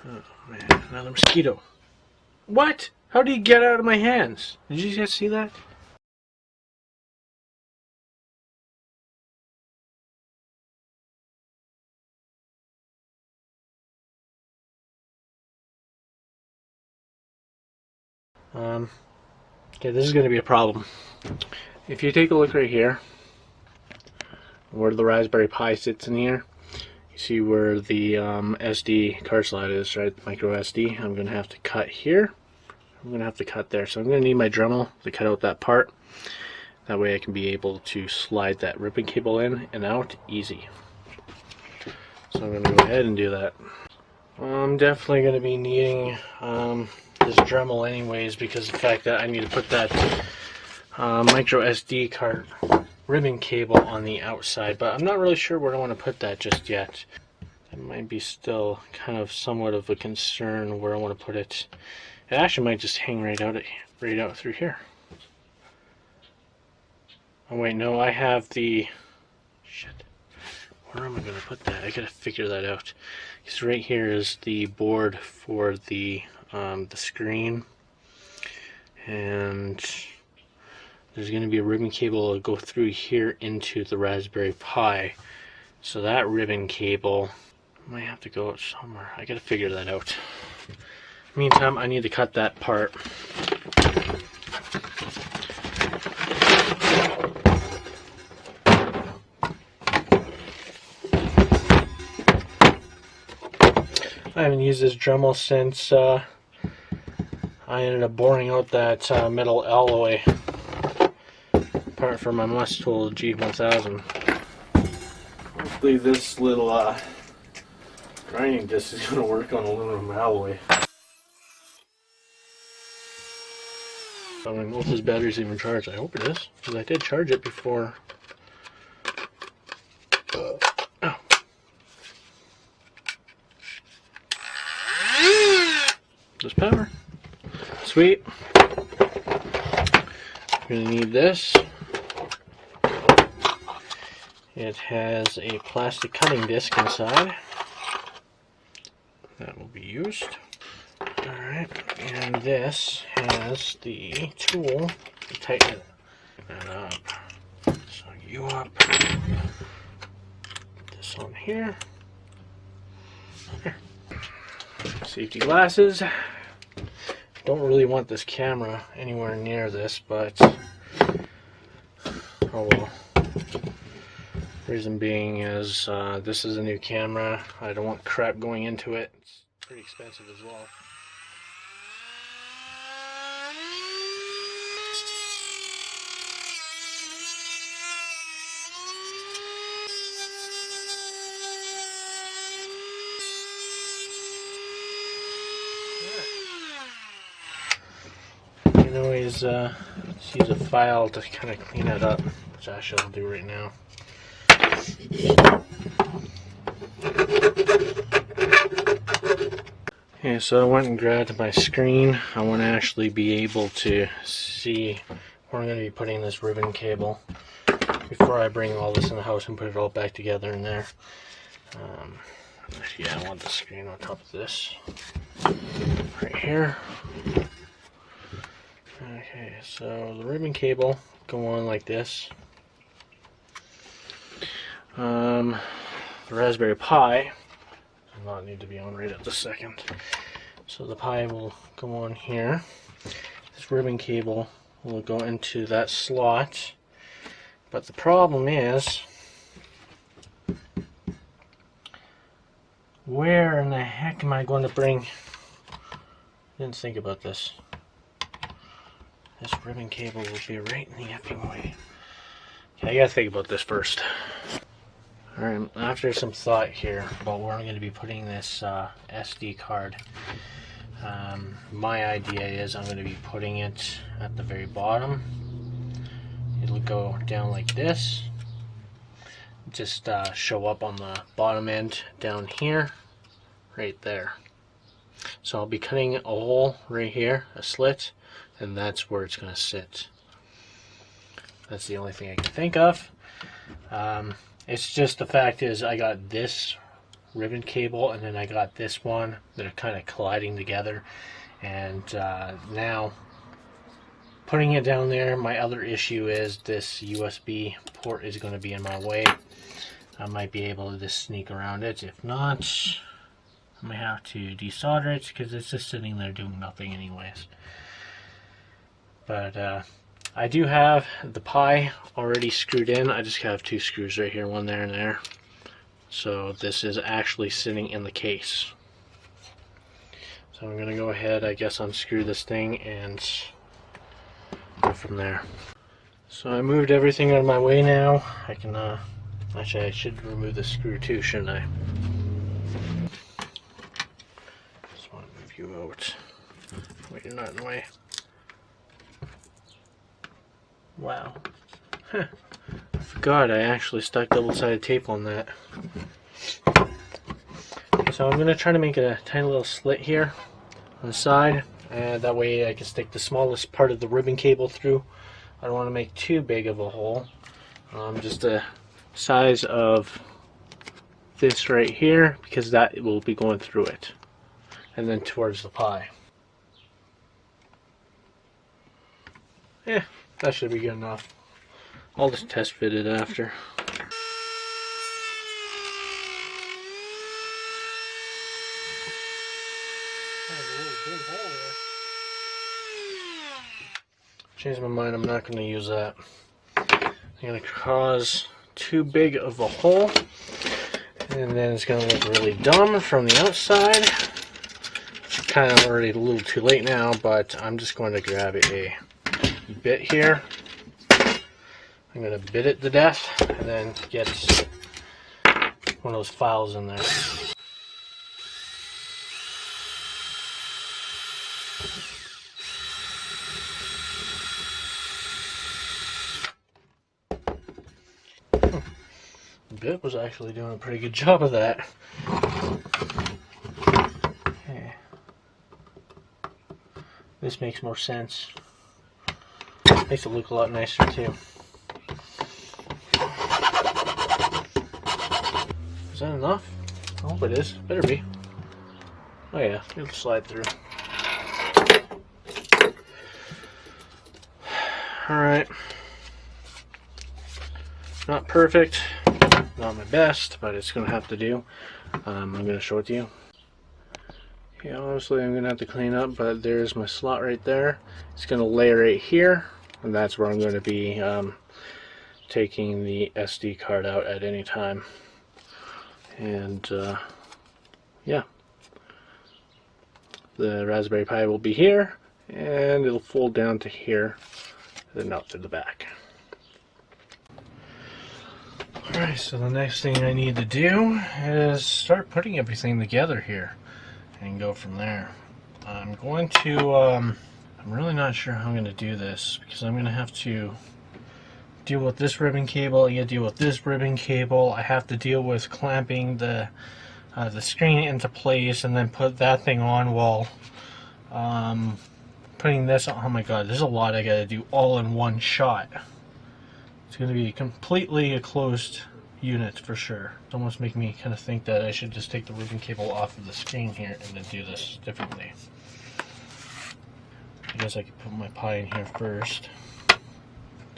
Oh man, another mosquito. What? How did he get out of my hands? Did you guys see that? Okay, this is going to be a problem. If you take a look right here, where the Raspberry Pi sits in here, you see where the SD card slot is, right? The micro SD. I'm going to have to cut here. I'm going to have to cut there. So I'm going to need my Dremel to cut out that part. That way I can be able to slide that ribbon cable in and out easy. So I'm going to go ahead and do that. I'm definitely going to be needing this Dremel anyways, because of the fact that I need to put that micro SD card ribbon cable on the outside, but I'm not really sure where I want to put that just yet. That might be still kind of somewhat of a concern where I want to put it. It actually might just hang right out through here. Oh wait, no, I have the shit. Where am I going to put that? I gotta figure that out. Because right here is the board for the screen, and there's going to be a ribbon cable that'll go through here into the Raspberry Pi. So that ribbon cable might have to go out somewhere. I gotta figure that out. Meantime, I need to cut that part. I haven't used this Dremel since I ended up boring out that metal alloy part for my Must Tool G1000. Hopefully this little grinding disc is going to work on aluminum alloy. I don't know if this battery's even charged. I hope it is, because I did charge it before. There's power. Sweet. We're gonna need this. It has a plastic cutting disc inside. That will be used. Alright, and this has the tool to tighten it up. So you up. This on here. Safety glasses. Don't really want this camera anywhere near this, but oh well. Reason being is this is a new camera. I don't want crap going into it. It's pretty expensive as well. Anyways, let's use a file to kind of clean it up, which I shall do right now. Okay, so I went and grabbed my screen. I want to actually be able to see where I'm going to be putting this ribbon cable before I bring all this in the house and put it all back together in there. Yeah, I want the screen on top of this right here. Okay, so the ribbon cable go on like this. The Raspberry Pi does not need to be on right at the second. So the Pi will go on here. This ribbon cable will go into that slot. But the problem is, where in the heck am I going to bring? Didn't think about this. This ribbon cable will be right in the effing way. Okay, I gotta think about this first. Alright, after some thought here about where I'm going to be putting this SD card, my idea is I'm going to be putting it at the very bottom. It'll go down like this. Just show up on the bottom end down here, right there. So I'll be cutting a hole right here, a slit, and that's where it's going to sit. That's the only thing I can think of. It's just the fact is I got this ribbon cable, and then I got this one that are kind of colliding together. And now putting it down there, my other issue is this USB port is going to be in my way. I might be able to just sneak around it. If not, I might have to desolder it because it's just sitting there doing nothing anyways. But I do have the Pi already screwed in. I just have 2 screws right here, one there and there. So this is actually sitting in the case. So I'm going to go ahead, I guess, unscrew this thing and go from there. So I moved everything out of my way now. I can, actually I should remove the screw too, shouldn't I? Just want to move you out. Wait, you're not in the way. Wow. Huh. I forgot I actually stuck double-sided tape on that. So I'm going to try to make a tiny little slit here on the side, and that way I can stick the smallest part of the ribbon cable through. I don't want to make too big of a hole. Just the size of this right here, because that will be going through it. And then towards the Pi. Yeah, that should be good enough. I'll just test fit it after. Changed my mind, I'm not going to use that. I'm going to cause too big of a hole, and then it's going to look really dumb from the outside. It's kind of already a little too late now, but I'm just going to grab a bit here. I'm going to bit it to death and then get one of those files in there. The bit was actually doing a pretty good job of that. Okay. This makes more sense. Makes it look a lot nicer too. Is that enough? I hope it is. Better be. Oh yeah, it'll slide through. Alright. Not perfect. Not my best, but it's going to have to do. I'm going to show it to you. Yeah, obviously I'm going to have to clean up, but there's my slot right there. It's going to lay right here, and that's where I'm going to be taking the SD card out at any time. And yeah, the Raspberry Pi will be here, and it'll fold down to here, and then out to the back. Alright, so the next thing I need to do is start putting everything together here and go from there. I'm going to, I'm really not sure how I'm going to do this, because I'm going to have to deal with this ribbon cable, I got to deal with this ribbon cable, I have to deal with clamping the screen into place and then put that thing on while putting this on. Oh my god, there's a lot I got to do all in one shot. It's going to be completely a closed unit for sure. It's almost making me kind of think that I should just take the ribbon cable off of the screen here and then do this differently. I guess I could put my Pi in here first.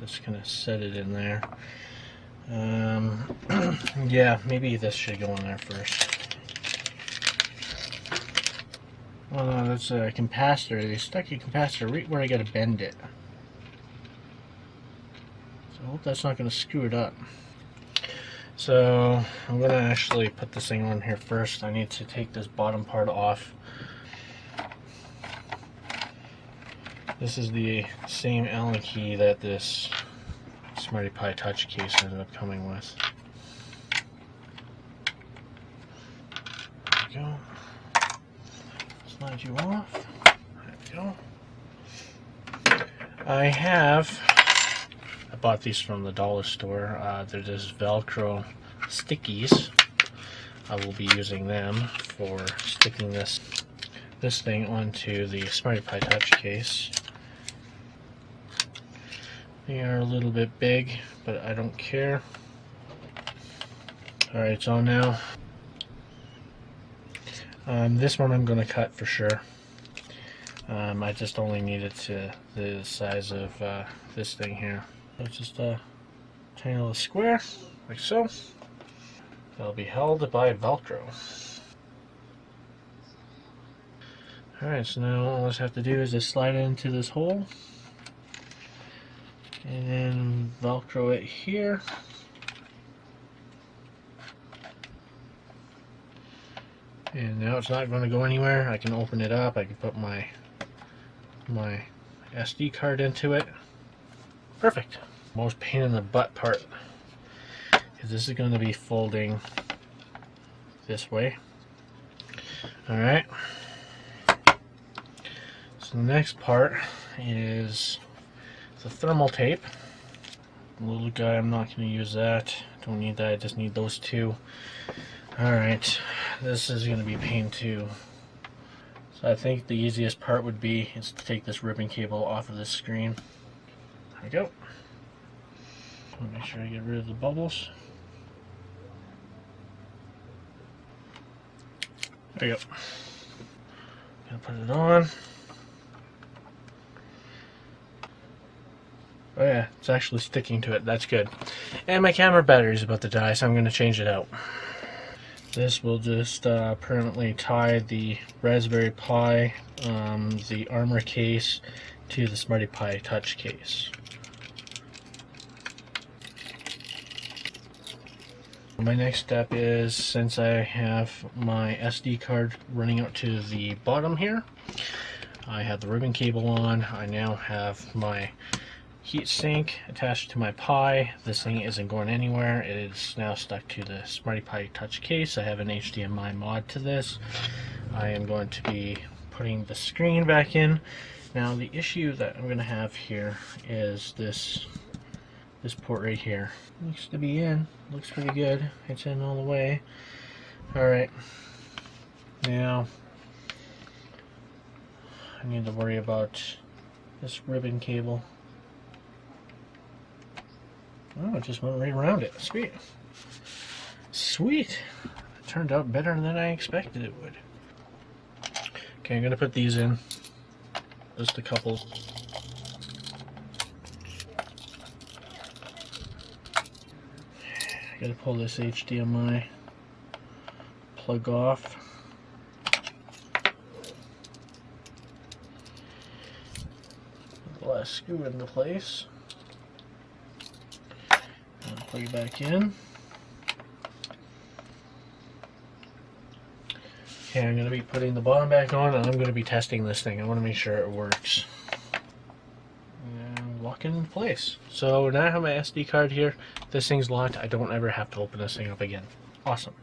Just kind of set it in there. Yeah, maybe this should go in there first. Oh no, that's a capacitor. They stuck a capacitor right where I gotta bend it. So I hope that's not gonna screw it up. So I'm gonna actually put this thing on here first. I need to take this bottom part off. This is the same Allen key that this Smarti Pi Touch Case ended up coming with. There we go. Slide you off. There we go. I bought these from the dollar store. They're just Velcro stickies. I will be using them for sticking this thing onto the Smarti Pi Touch Case. They are a little bit big, but I don't care. Alright, it's on now. This one I'm going to cut for sure. I just only need it to the size of this thing here. So it's just a tiny little square, like so. It'll be held by Velcro. Alright, so now all I just have to do is just slide it into this hole. And then Velcro it here. And now it's not going to go anywhere. I can open it up. I can put my SD card into it. Perfect. Most pain in the butt part is this is going to be folding this way. Alright. So the next part is the thermal tape. The little guy, I'm not going to use that. Don't need that. I just need those two. Alright. This is going to be a pain too. So I think the easiest part would be is to take this ribbon cable off of this screen. There we go. Make sure I get rid of the bubbles. There you go. Gonna put it on. Oh yeah, it's actually sticking to it. That's good. And my camera battery is about to die, so I'm going to change it out. This will just permanently tie the Raspberry Pi, the armor case, to the Smarti Pi Touch Case. My next step is, since I have my SD card running out to the bottom here, I have the ribbon cable on. I now have my heat sink attached to my Pi. This thing isn't going anywhere. It is now stuck to the Smarti Pi Touch Case. I have an HDMI mod to this. I am going to be putting the screen back in. Now the issue that I'm going to have here is this port right here. Looks to be in. Looks pretty good. It's in all the way. Alright. Now I need to worry about this ribbon cable. Oh, it just went right around it. Sweet. Sweet. It turned out better than I expected it would. Okay, I'm going to put these in. Just a couple. I gotta pull this HDMI plug off. Put the last screw into place. And plug it back in. Okay, I'm going to be putting the bottom back on, and I'm going to be testing this thing. I want to make sure it works. And lock it in place. So now I have my SD card here. This thing's locked. I don't ever have to open this thing up again. Awesome.